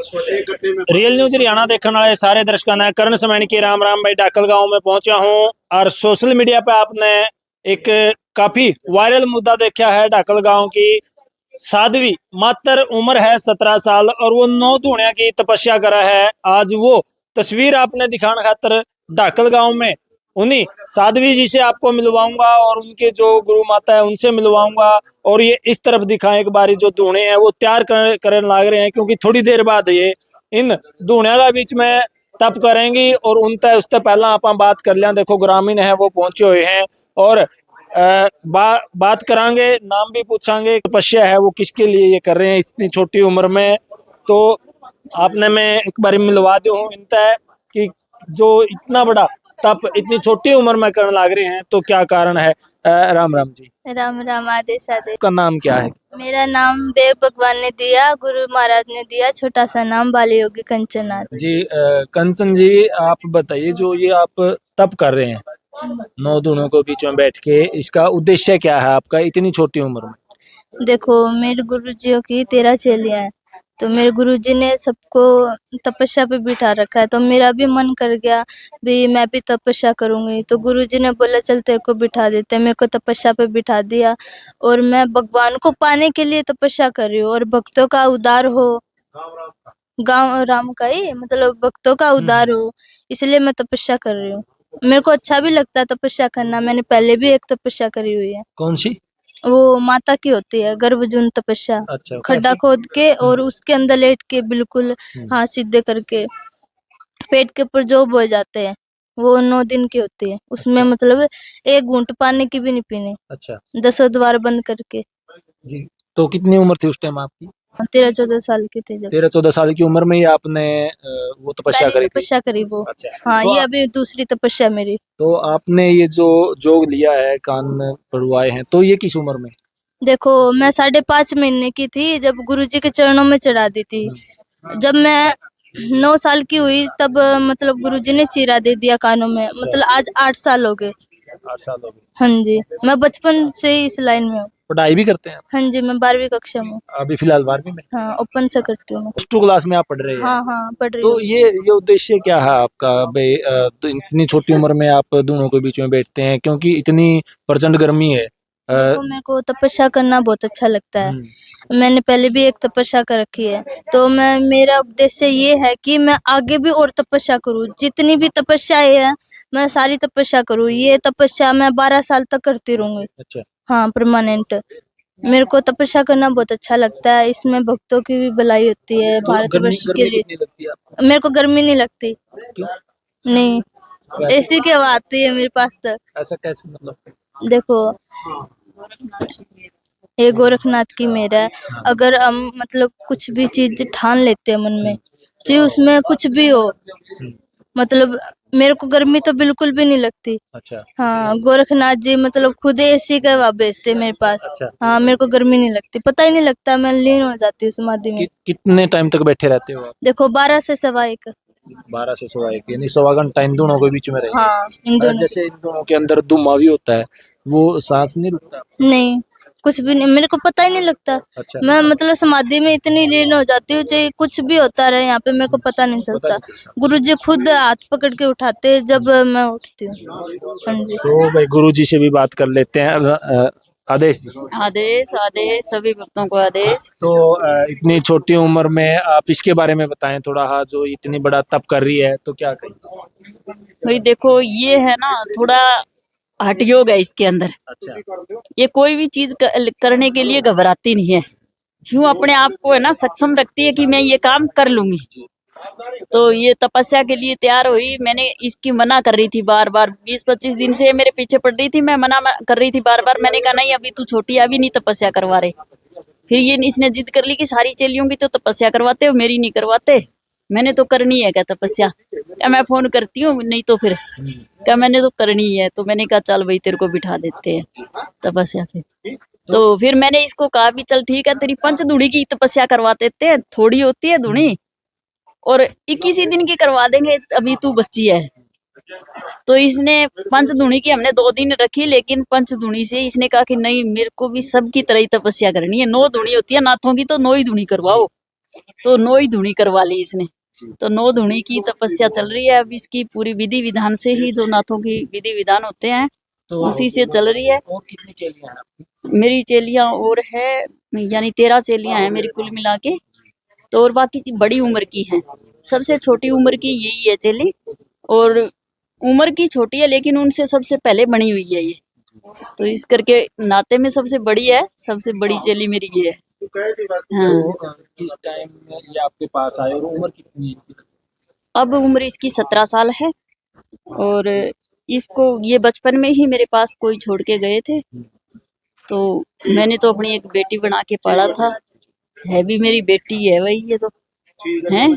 Real news Haryana देखने वाले सारे दर्शकों ने करण समैनी की राम राम। भाई डाकल गांव में पहुंचा हूं और सोशल मीडिया पे आपने एक काफी वायरल मुद्दा देखा है। डाकल गांव की साध्वी मात्र उम्र है 17 साल और वो 9 धूणिया की तपस्या करा है। आज वो तस्वीर आपने दिखाने खातर डाकल गांव में उन्हीं साध्वी जी से आपको मिलवाऊंगा और उनके जो गुरु माता है उनसे मिलवाऊंगा। और ये इस तरफ दिखाएं एक बारी जो धूणे हैं वो तैयार करने लग रहे हैं, क्योंकि थोड़ी देर बाद ये इन धूणिया का बीच में तप करेंगी और उनते उससे पहला आप बात कर लिया। देखो ग्रामीण है वो पहुंचे हुए हैं और बात करांगे, नाम भी पूछांगे। तपस्या है वो किसके लिए ये कर रहे हैं इतनी छोटी उम्र में। तो आपने मैं एक बार मिलवा दो हूँ इनता कि जो इतना बड़ा तप इतनी छोटी उम्र में करने लग रहे हैं तो क्या कारण है। राम राम जी। राम राम, आदेश आदेश। का नाम क्या है? मेरा नाम बेग भगवान ने दिया, गुरु महाराज ने दिया, छोटा सा नाम बाली योगी कंचननाथ जी कंचन जी, आप बताइए जो ये आप तप कर रहे हैं 9 दोनों को बीच में बैठ के, इसका उद्देश्य क्या है आपका इतनी छोटी उम्र में? देखो, मेरे गुरु जियों की 13 चेलियां हैं, तो मेरे गुरु जी ने सबको तपस्या पे बिठा रखा है। तो मेरा भी मन कर गया भी मैं भी तपस्या करूंगी। तो गुरु जी ने बोला चल तेरे को बिठा देते हैं। मेरे को तपस्या पे बिठा दिया और मैं भगवान को पाने के लिए तपस्या कर रही हूँ और भक्तों का उद्धार हो, गांव राम का ही मतलब भक्तों का उद्धार हो, इसलिए मैं तपस्या कर रही हूँ। मेरे को अच्छा भी लगता है तपस्या करना। मैंने पहले भी एक तपस्या करी हुई है। कौन सी? वो माता की होती है, गर्भजून तपस्या। अच्छा, खड्डा खोद के और उसके अंदर लेट के बिल्कुल हाथ सीधे करके पेट के ऊपर जो बोए जाते हैं, वो 9 दिन की होती है। उसमें मतलब एक घूंट पानी की भी नहीं पीनी। अच्छा 10 द्वार बंद करके। जी। तो कितनी उम्र थी उस टाइम आपकी? 13-14 साल की थी जब 13-14 साल की उम्र में ही आपने वो तपस्या पहली करी थी? तपस्या करी वो। अच्छा। हाँ, तो ये अभी दूसरी तपस्या मेरी। तो आपने ये जो जोग लिया है, कान में पढ़वाए हैं, तो ये किस उम्र में? देखो, मैं 5.5 महीने की थी जब गुरुजी के चरणों में चढ़ा दी थी। जब मैं 9 साल की हुई तब मतलब गुरुजी ने चीरा दे दिया कानों में। मतलब आज 8 साल हो गए। 8 साल हो गए। हाँ जी, मैं बचपन से ही इस लाइन में हूँ। पढ़ाई भी करते हैं? हाँ जी, मैं 12वीं कक्षा में हूँ। अभी फिलहाल 12वीं में? हाँ, ओपन से करती हूँ मैं। प्लस 2 क्लास में आप पढ़ रहे हैं? हाँ हाँ, पढ़ रही तो हूँ। ये उद्देश्य क्या है आपका भाई? तो इतनी छोटी उम्र में आप दोनों के बीच में बैठते हैं क्योंकि इतनी प्रचंड गर्मी है। देखो, मेरे को तपस्या करना बहुत अच्छा लगता है। मैंने पहले भी एक तपस्या कर रखी है, तो मेरा उद्देश्य ये है कि मैं आगे भी और तपस्या करूं। जितनी भी तपस्याएं हैं मैं सारी तपस्या करूं। ये तपस्या मैं 12 साल तक करती रहूंगी। अच्छा। हाँ, परमानेंट। मेरे को तपस्या करना बहुत अच्छा लगता है। इसमें भक्तों की भी भलाई होती है, तो भारतवर्ष के गर्मी लिए। कितनी लगती है आपको? मेरे को गर्मी नहीं लगती। क्यों? नहीं, ऐसी क्या बात है मेरे पास तो। ऐसा कैसे मतलब? देखो, ये गोरखनाथ की मेरा है। अगर हम मतलब कुछ भी चीज ठान लेते हैं मन में, चाहे उसमें कुछ भी हो, मतलब मेरे को गर्मी तो बिल्कुल भी नहीं लगती। अच्छा। हाँ, गोरखनाथ जी मतलब खुद एसी का हवा भेजते मेरे पास। अच्छा। हाँ, मेरे को गर्मी नहीं लगती, पता ही नहीं लगता। मैं लीन हो जाती हूँ समाधि में। कितने टाइम तक बैठे रहते हो आप? देखो, 12 से 1:15। 12 से 1:15, यानी 1.25 घंटा इन दोनों के बीच में रहे। हाँ, इन दोनों। जैसे इन दोनों के अंदर धुआं भी होता है, वो सांस नहीं रुकता? नहीं, कुछ भी नहीं, मेरे को पता ही नहीं लगता। अच्छा। मैं मतलब समाधि में इतनी लीन हो जाती हूँ, चाहे कुछ भी होता रहे यहाँ पे मेरे को पता नहीं चलता। गुरुजी खुद हाथ पकड़ के उठाते हैं जब मैं उठती हूँ। हाँ जी। तो भाई गुरुजी से भी बात कर लेते हैं। आदेश जी। आदेश आदेश, सभी भक्तों को आदेश। तो इतनी छोटी उम्र में आप इसके बारे में बताएं थोड़ा। हाँ, जो इतनी बड़ा तप कर रही है तो क्या कहें? भाई देखो, ये है ना थोड़ा हठ योग है इसके अंदर। अच्छा। ये कोई भी चीज करने के लिए घबराती नहीं है, यूं अपने आप को है ना सक्षम रखती है कि मैं ये काम कर लूंगी। तो ये तपस्या के लिए तैयार हुई। मैंने इसकी मना कर रही थी बार बार, 20-25 दिन से मेरे पीछे पड़ रही थी। मैं मना कर रही थी बार बार। मैंने कहा नहीं, अभी तू छोटी, अभी नहीं तपस्या करवा रहे। फिर ये इसने जिद कर ली कि सारी चेलियों की तो तपस्या करवाते हो, मेरी नहीं करवाते। मैंने तो करनी है क्या तपस्या? क्या मैं फोन करती हूँ? नहीं तो फिर क्या, मैंने तो करनी है। तो मैंने कहा चल भाई तेरे को बिठा देते हैं तपस्या पे। तो फिर मैंने इसको कहा भी चल ठीक है, तेरी पंचधूणी की तपस्या करवा देते हैं। थोड़ी होती है धूणी और 21 ही दिन की करवा देंगे, अभी तू बच्ची है। तो इसने पंचधूणी की हमने 2 दिन रखी, लेकिन पंचधूणी से इसने कहा कि नहीं, मेरे को भी सबकी तरह ही तपस्या करनी है। 9 धूणी होती है नाथों की, तो 9 ही धूणी करवाओ। तो 9 ही धुनी करवा ली इसने। तो 9 धुनी की तपस्या चल रही है। अब इसकी पूरी विधि विधान से ही जो नाथों की विधि विधान होते हैं तो उसी से चल रही है। और कितनी चेलियां हैं आपकी? मेरी चेलियां और है, यानी 13 चेलियां हैं मेरी कुल मिला के। तो और बाकी की बड़ी उम्र की हैं। सबसे छोटी उम्र की यही है चेली, और उम्र की छोटी है लेकिन उनसे सबसे पहले बनी हुई है ये। तो इस करके नाते में सबसे बड़ी है, सबसे बड़ी चेली मेरी ये है। हाँ। तो किस टाइम में ये आपके पास आए और उम्र कितनी है? अब उम्र इसकी 17 साल है, और इसको ये बचपन में ही मेरे पास कोई छोड़ के गए थे। तो मैंने तो अपनी एक बेटी बना के पाला था, है भी मेरी बेटी है वही। ये तो है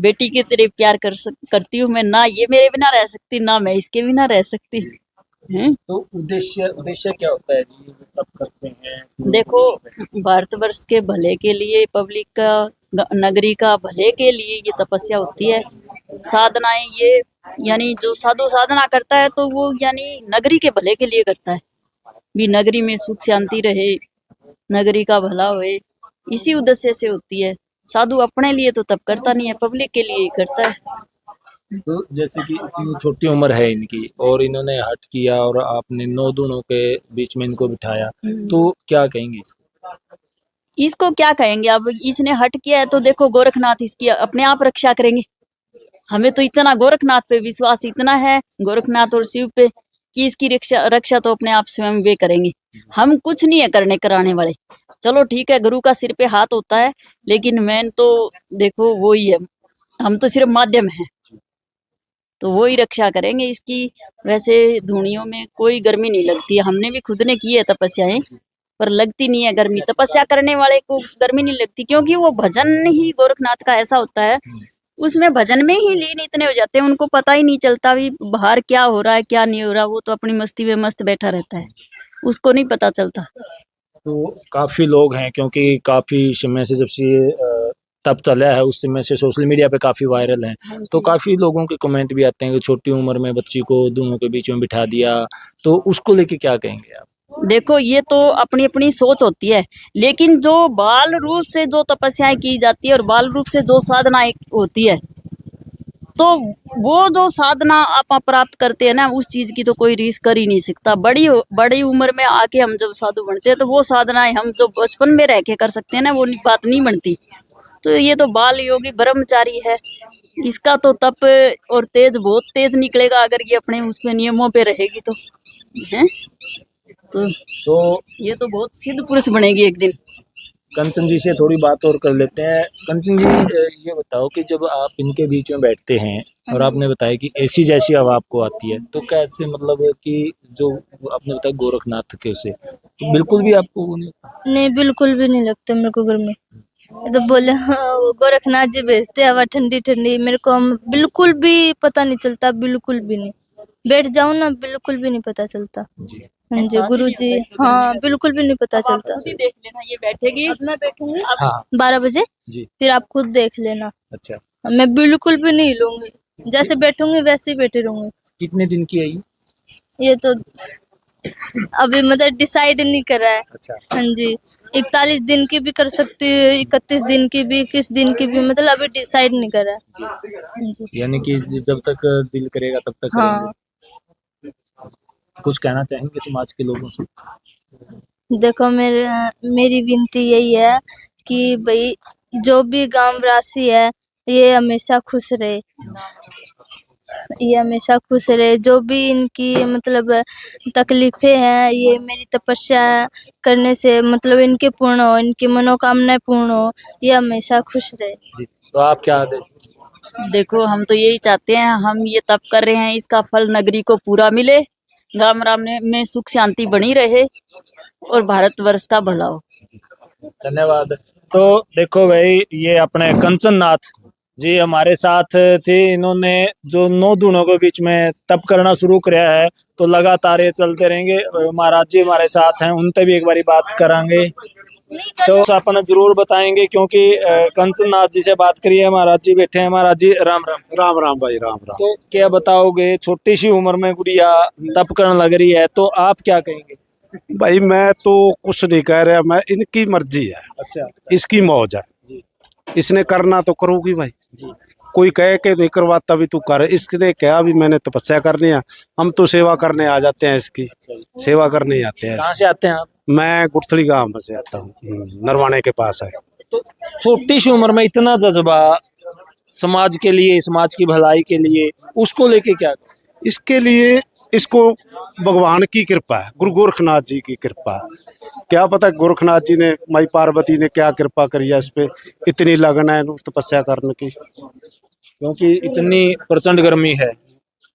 बेटी की तरह प्यार करती हूँ मैं, ना ये मेरे बिना रह सकती ना मैं इसके बिना रह सकती है। तो उद्देश्य क्या होता है जी, तब करते हैं? देखो, भारतवर्ष के भले के लिए, पब्लिक का, नगरी का भले के लिए ये तपस्या होती है। साधनाएं ये, यानी जो साधु साधना करता है तो वो यानी नगरी के भले के लिए करता है, भी नगरी में सुख शांति रहे, नगरी का भला होए, इसी उद्देश्य से होती है। साधु अपने लिए तो तब करता नहीं है, पब्लिक के लिए ही करता है। तो जैसे कि इतनी छोटी उम्र है इनकी और इन्होंने हट किया और आपने 9 दूनों के बीच में इनको बिठाया, तो क्या कहेंगे? इसको क्या कहेंगे? अब इसने हट किया है तो देखो गोरखनाथ इसकी अपने आप रक्षा करेंगे। हमें तो इतना गोरखनाथ पे विश्वास इतना है, गोरखनाथ और शिव पे, कि इसकी रक्षा तो अपने आप स्वयं वे करेंगे। हम कुछ नहीं है करने कराने वाले। चलो ठीक है, गुरु का सिर पे हाथ होता है, लेकिन मेन तो देखो वो ही है, हम तो सिर्फ माध्यम है। तो वो ही रक्षा करेंगे इसकी। वैसे धुनियों में कोई गर्मी नहीं लगती है, हमने भी खुद ने की है तपस्याएं, पर लगती नहीं है गर्मी। तपस्या करने वाले को गर्मी नहीं लगती, क्योंकि वो भजन ही गोरखनाथ का ऐसा होता है, उसमें भजन में ही लीन इतने हो जाते हैं, उनको पता ही नहीं चलता भी बाहर क्या हो रहा है क्या नहीं हो रहा। वो तो अपनी मस्ती में मस्त बैठा रहता है, उसको नहीं पता चलता। तो काफी लोग हैं, क्योंकि काफी समय से जब से ये तब चला है उस समय से सोशल मीडिया पे काफी वायरल है, तो काफी लोगों के कमेंट भी आते हैं कि छोटी उम्र में बच्ची को दोनों के बीच में बिठा दिया, तो उसको लेके क्या कहेंगे आप? देखो, ये तो अपनी अपनी सोच होती है, लेकिन जो बाल रूप से जो तपस्याएं की जाती है और बाल रूप से जो साधनाएं होती है, तो वो जो साधना आप प्राप्त करते हैं ना, उस चीज की तो कोई रीस कर ही नहीं सकता। बड़ी उम्र में आके हम जब साधु बनते हैं तो वो साधनाएं हम जो बचपन में रह के कर सकते हैं ना, वो बात नहीं बनती। तो ये तो बाल योगी ब्रह्मचारी है, इसका तो तप और तेज बहुत तेज निकलेगा अगर ये अपने उसमें नियमों पे रहेगी तो है। तो ये तो बहुत सिद्ध पुरुष बनेगी एक दिन। कंचन जी से थोड़ी बात और कर लेते हैं। कंचन जी, ये बताओ कि जब आप इनके बीच में बैठते हैं और आपने बताया कि ऐसी जैसी हवा आपको आती है, तो कैसे, मतलब कि जो आपने बताया गोरखनाथ के से, तो बिल्कुल भी आपको नहीं, बिल्कुल भी नहीं लगता मेरे को गर्मी। ये तो बोले हाँ, वो गोरखनाथ जी भेजते हवा ठंडी ठंडी, मेरे को बिल्कुल भी पता नहीं चलता, बिल्कुल भी नहीं। बैठ जाऊं ना, बिल्कुल भी नहीं पता चलता। हाँ जी गुरु जी, हाँ बिल्कुल भी नहीं पता चलता। खुद ही देख लेना, ये बैठेगी, अब मैं बैठूंगी हाँ 12 बजे, जी, फिर आप खुद देख लेना। अच्छा, मैं बिल्कुल भी नहीं हिलूंगी, जैसे बैठूंगी वैसे ही बैठी रहूंगी। कितने दिन की है ये तो अभी मतलब डिसाइड नहीं करा है। अच्छा, हाँ जी, 41 दिन की भी कर सकती हूँ, 31 दिन की भी, 21 दिन की भी, मतलब अभी डिसाइड नहीं करा है। हाँ जी, यानी कि जब तक दिल करेगा तब तक हाँ। करेंगे। कुछ कहना चाहेंगे समाज के लोगों से? देखो, मेरी विनती यही है कि भाई जो भी गांव वासी है ये हमेशा खुश रहे, ये हमेशा खुश रहे। जो भी इनकी मतलब तकलीफें हैं, ये मेरी तपस्या करने से मतलब इनके पूर्ण हो, इनकी मनोकामनाएं पूर्ण हो, ये हमेशा खुश रहे। जी, तो आप क्या आदेश? देखो, हम तो यही चाहते हैं, हम ये तप कर रहे हैं, इसका फल नगरी को पूरा मिले, गांव राम में सुख शांति बनी रहे और भारतवर्ष का भला हो। धन्यवाद। तो देखो भाई, ये अपने कंचन नाथ जी हमारे साथ थे। इन्होंने जो 9 दूनों के बीच में तप करना शुरू किया है, तो लगातार ये चलते रहेंगे। महाराज जी हमारे साथ हैं, उनसे भी एक बारी बात करांगे, तो अपन जरूर बताएंगे, क्योंकि कंचन नाथ जी से बात करिए। महाराज जी बैठे हैं। महाराज जी राम राम। राम राम भाई, राम राम। तो क्या बताओगे, छोटी सी उम्र में गुड़िया तप करने लग रही है, तो आप क्या कहेंगे? भाई मैं तो कुछ नहीं कह रहा, मैं इनकी मर्जी है, अच्छा, इसकी मौज है। इसने करना तो करोगी भाई, कोई कहे कि नहीं करवाता भी तू कर, इसने कहा भी मैंने तपस्या करनी है, हम तो सेवा करने आ जाते हैं, इसकी सेवा करने आते हैं। कहाँ से आते हैं आप? मैं गुड़थली गांव में से आता हूँ, नरवाने के पास है। तो छोटी सी उम्र में इतना जज्बा समाज के लिए, समाज की भलाई के लिए, उसको लेके क्या? इसके लिए इसको भगवान की कृपा है, गुरु गोरखनाथ जी की कृपा है। क्या पता गोरखनाथ जी ने, माई पार्वती ने क्या कृपा करी है इस पे, इतनी लगन है तपस्या करने की। क्योंकि इतनी प्रचंड गर्मी है,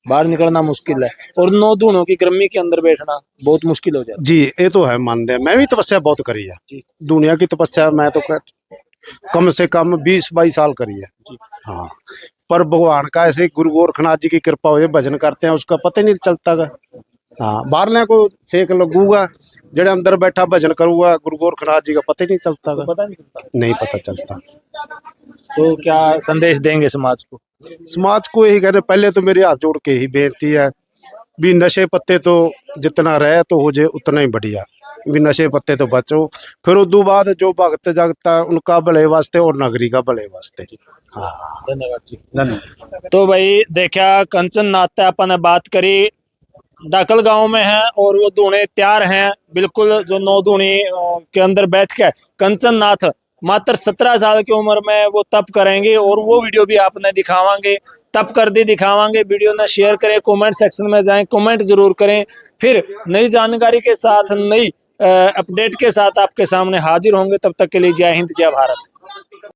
बाहर निकलना मुश्किल है, और 9 दूनों की गर्मी के अंदर बैठना बहुत मुश्किल हो जाता जी ये तो है, मानते हैं। मैं भी तपस्या बहुत करी है, दुनिया की तपस्या मैं तो कम से कम 20-22 साल करी है। हाँ, पर भगवान का ऐसे गुरु गोरखनाथ जी की कृपा हो जाए, भजन करते हैं उसका पता ही नहीं चलता गा। हाँ, बाहरले को सेक लगूगा, जेड़े अंदर बैठा भजन करूंगा गुरु गोरखनाथ जी का पता ही नहीं चलता गा। पता नहीं चलता। नहीं पता चलता। तो क्या संदेश देंगे समाज को? समाज को यही कहने, पहले तो मेरे हाथ जोड़ के ही बेनती है भी नशे पत्ते तो जितना रहे तो हो जाए उतना ही बढ़िया, भी नशे पत्ते तो बचो, फिर उदू बाद जो भगत जगता उनका भले वास्ते और नगरी का भले वास्ते। हाँ, धन्यवाद जी। धन्यवाद। तो भाई देखा, कंचन नाथ अपन ने बात करी, डाकल गांव में है और वो दूने तैयार हैं बिल्कुल, जो 9 दूनी के अंदर बैठ के कंचन नाथ मात्र 17 साल की उम्र में वो तप करेंगे, और वो वीडियो भी आपने दिखावांगे, तप कर दी दिखावांगे। वीडियो ने शेयर करें, कमेंट सेक्शन में जाएं, कमेंट जरूर करें। फिर नई जानकारी के साथ, नई अपडेट के साथ आपके सामने हाजिर होंगे। तब तक के लिए जय हिंद, जय भारत।